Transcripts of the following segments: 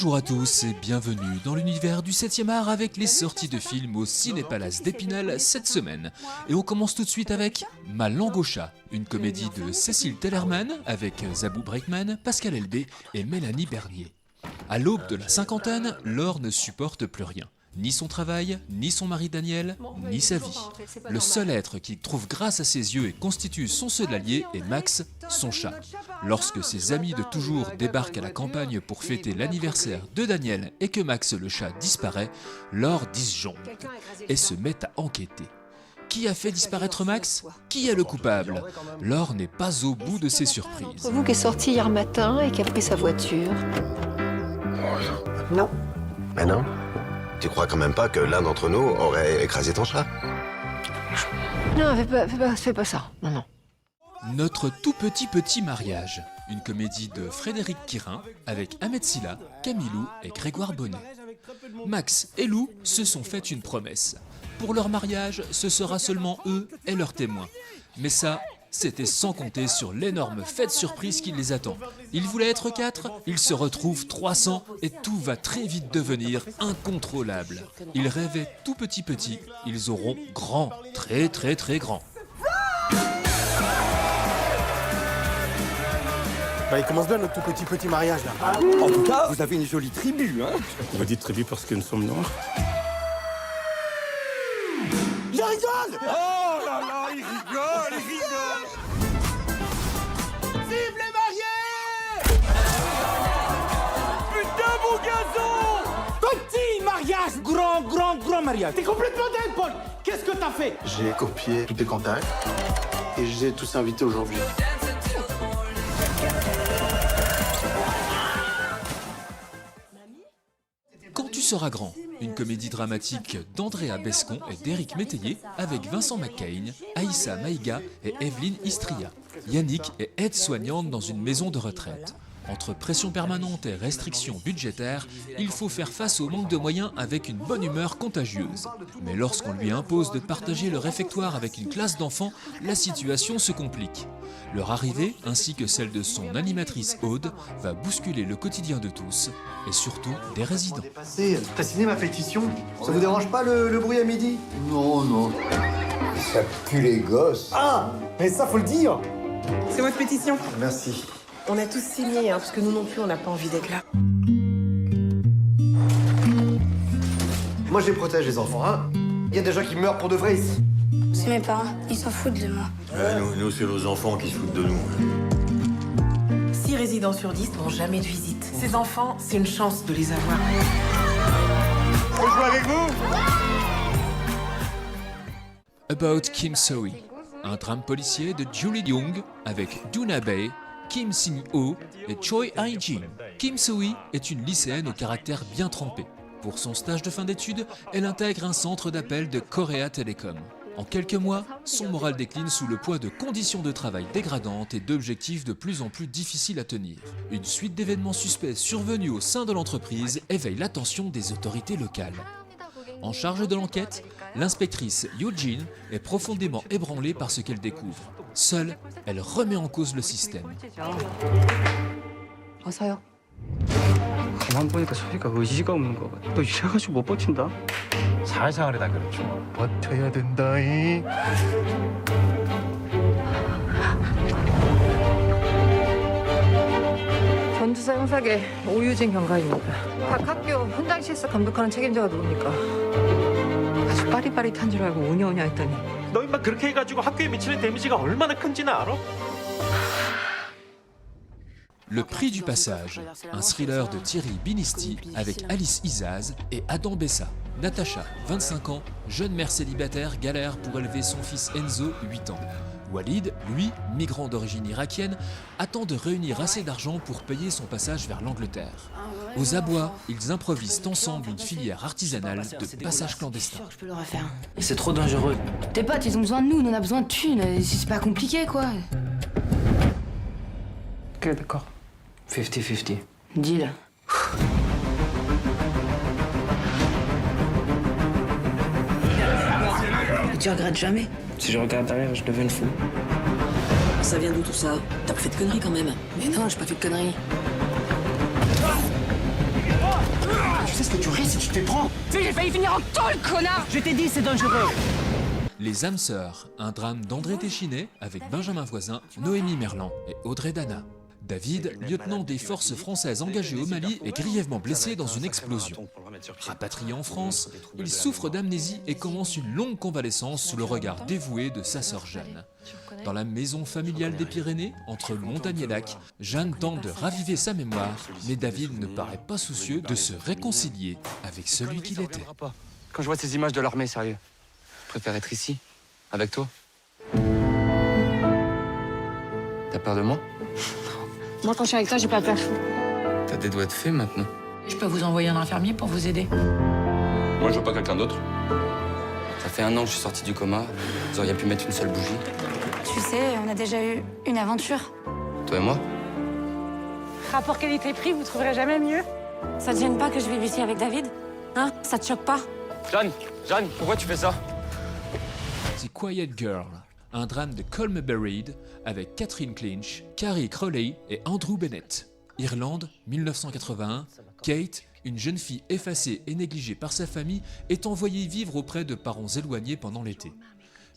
Bonjour à tous et bienvenue dans l'univers du 7e art avec les sorties de films au Ciné-Palace d'Épinal cette semaine. Et on commence tout de suite avec Ma langue au chat, une comédie de Cécile Tellerman avec Zabou Breitman, Pascal Elbé et Mélanie Bernier. À l'aube de la cinquantaine, Laure ne supporte plus rien. Ni son travail, ni son mari Daniel, ni sa vie. Le seul être qui trouve grâce à ses yeux et constitue son seul allié est Max, son chat. Lorsque ses amis de toujours débarquent à la campagne pour fêter l'anniversaire de Daniel et que Max le chat disparaît, Laure disjoncte et se met à enquêter. Qui a fait disparaître Max? Qui est le coupable? Laure n'est pas au bout de ses surprises. Vous qui est sorti hier matin et qui a pris sa voiture. Non. Mais non. Tu crois quand même pas que l'un d'entre nous aurait écrasé ton chat? Non, fais pas ça. Non, non. Notre tout petit mariage, une comédie de Frédéric Quirin avec Ahmed Silla, Camille Lou et Grégoire Bonnet. Max et Lou se sont fait une promesse. Pour leur mariage, ce sera seulement eux et leurs témoins. Mais ça, c'était sans compter sur l'énorme fête surprise qui les attend. Ils voulaient être 4, ils se retrouvent 300 et tout va très vite devenir incontrôlable. Ils rêvaient tout petit, ils auront grand, très grand. Bah, il commence bien notre tout petit mariage là. En tout cas, vous avez une jolie tribu, hein. On va dire tribu parce que nous sommes noirs. Il rigole! Oh là là, il rigole! Vive les mariés! Putain, mon gazon! Petit mariage, grand mariage. T'es complètement dingue, Paul! Qu'est-ce que t'as fait? J'ai copié tous tes contacts et je les ai tous invités aujourd'hui. Quand tu seras grand, une comédie dramatique d'Andrea Bescon et d'Éric Métayer avec Vincent McCain, Aïssa Maïga et Evelyne Istria. Yannick est aide-soignante dans une maison de retraite. Entre pression permanente et restrictions budgétaires, il faut faire face au manque de moyens avec une bonne humeur contagieuse. Mais lorsqu'on lui impose de partager le réfectoire avec une classe d'enfants, la situation se complique. Leur arrivée, ainsi que celle de son animatrice Aude, va bousculer le quotidien de tous, et surtout des résidents. T'as signé ma pétition? Ça vous dérange pas le bruit à midi? Non. Ça pue les gosses. Ah! Mais ça, faut le dire! C'est votre pétition. Merci. On a tous signé, parce que nous non plus, on n'a pas envie d'être là. Moi, je les protège, les enfants, hein. Il y a des gens qui meurent pour de vrai ici. C'est mes parents, ils s'en foutent de moi. Nous c'est nos enfants qui se foutent de nous. 6 résidents sur 10 n'ont jamais de visite. Ces enfants, c'est une chance de les avoir. Faut jouer avec vous? About Kim So-hee, un drame policier de Julie Young avec Doona Bae, Kim Sin-ho et Choi Hae-jin. Kim So-hee est une lycéenne au caractère bien trempé. Pour son stage de fin d'études, elle intègre un centre d'appel de Korea Telecom. En quelques mois, son moral décline sous le poids de conditions de travail dégradantes et d'objectifs de plus en plus difficiles à tenir. Une suite d'événements suspects survenus au sein de l'entreprise éveille l'attention des autorités locales. En charge de l'enquête, l'inspectrice Yoo-jin est profondément ébranlée par ce qu'elle découvre. Seule, elle remet en cause le système. 어서요. 가만 보니까 소리가 의지가 없는 거 같아. 너 이래가지고 못 버틴다. 사회생활이다 그렇죠. 버텨야 된다잉. 전주사 형사계 오유진 경감입니다. 각 학교 현장 실습 감독하는 책임자가 누굽니까? 아주 빠릿빠릿한 줄 알고 오냐오냐 했더니 너 임마 그렇게 해가지고 학교에 미치는 데미지가 얼마나 큰지는 알아? Le prix du passage, un thriller de Thierry Binisti avec Alice Isaz et Adam Bessa. Natacha, 25 ans, jeune mère célibataire, galère pour élever son fils Enzo, 8 ans. Walid, lui, migrant d'origine irakienne, attend de réunir assez d'argent pour payer son passage vers l'Angleterre. Aux abois, ils improvisent ensemble une filière artisanale de passage clandestin. Je peux le refaire. C'est trop dangereux. Tes potes, ils ont besoin de nous, on a besoin de thunes. C'est pas compliqué, quoi. Ok, d'accord. 50-50. Deal. Et tu regrettes jamais? Si je regarde derrière, je deviens fou. Ça vient d'où tout ça? T'as pas fait de conneries quand même? Mais non, j'ai pas fait de conneries. Tu restes et tu te fais prendre. Mais j'ai failli finir en tôle, connard! Je t'ai dit, c'est dangereux! Les âmes sœurs, un drame d'André Téchiné avec Benjamin Voisin, Noémie Merlan et Audrey Dana. David, lieutenant des forces françaises engagées au Mali, est grièvement blessé dans une explosion. Rapatrié en France, il souffre d'amnésie et commence une longue convalescence sous le regard dévoué de sa sœur Jeanne. Dans la maison familiale des Pyrénées, entre montagne et lac, Jeanne tente de raviver sa mémoire, mais David ne paraît pas soucieux de se réconcilier avec celui qu'il était. Quand je vois ces images de l'armée, sérieux, je préfère être ici, avec toi. T'as peur de moi? Moi, quand je suis avec toi, j'ai pas peur. T'as des doigts de fée maintenant. Je peux vous envoyer un infirmier pour vous aider. Moi, je veux pas quelqu'un d'autre. Ça fait 1 an que je suis sorti du coma. Vous auriez pu mettre une seule bougie. Tu sais, on a déjà eu une aventure. Toi et moi? Rapport qualité-prix, vous trouverez jamais mieux? Ça te gêne pas que je vive ici avec David? Hein? Ça te choque pas? Jeanne, pourquoi tu fais ça? The Quiet Girl, un drame de Colm Buried avec Catherine Clinch, Carrie Crowley et Andrew Bennett. Irlande, 1981, Kate, une jeune fille effacée et négligée par sa famille, est envoyée vivre auprès de parents éloignés pendant l'été.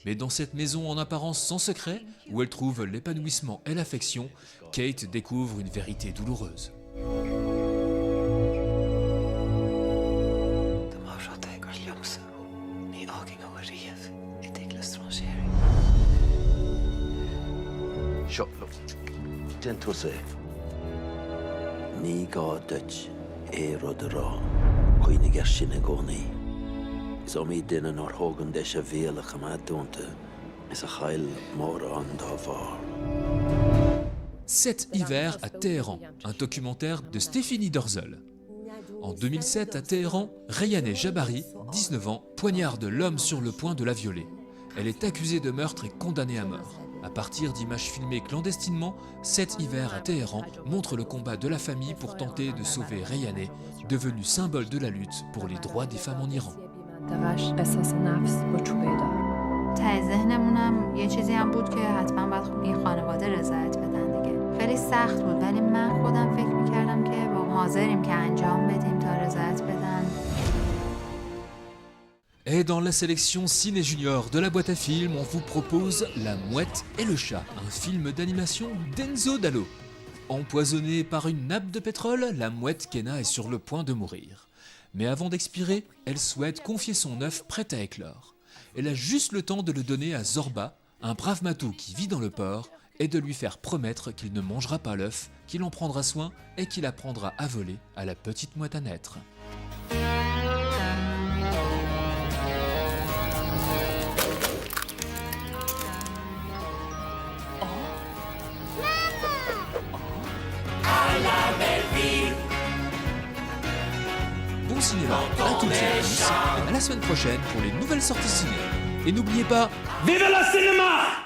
Mais dans cette maison en apparence sans secret, où elle trouve l'épanouissement et l'affection, Kate découvre une vérité douloureuse. Den to se. Ni ga dutch e rodra. Koine gershine goni. Zomi den nor hogan de chavela kamadonte. Is a khail mor andavar. 7 hivers à Téhéran, un documentaire de Stéphanie Dorzel. En 2007, à Téhéran, Rayane Jabari, 19 ans, poignarde l'homme sur le point de la violer. Elle est accusée de meurtre et condamnée à mort. À partir d'images filmées clandestinement, 7 hivers à Téhéran montre le combat de la famille pour tenter de sauver Rayane, devenue symbole de la lutte pour les droits des femmes en Iran. Et dans la sélection Ciné Junior de la boîte à films, on vous propose La Mouette et le Chat, un film d'animation d'Enzo Dallo. Empoisonnée par une nappe de pétrole, la mouette Kenna est sur le point de mourir. Mais avant d'expirer, elle souhaite confier son œuf prêt à éclore. Elle a juste le temps de le donner à Zorba, un brave matou qui vit dans le port, et de lui faire promettre qu'il ne mangera pas l'œuf, qu'il en prendra soin et qu'il apprendra à voler à la petite mouette à naître. Bon cinéma à toutes et à tous, et à la semaine prochaine pour les nouvelles sorties ciné. Et n'oubliez pas, Vive le cinéma!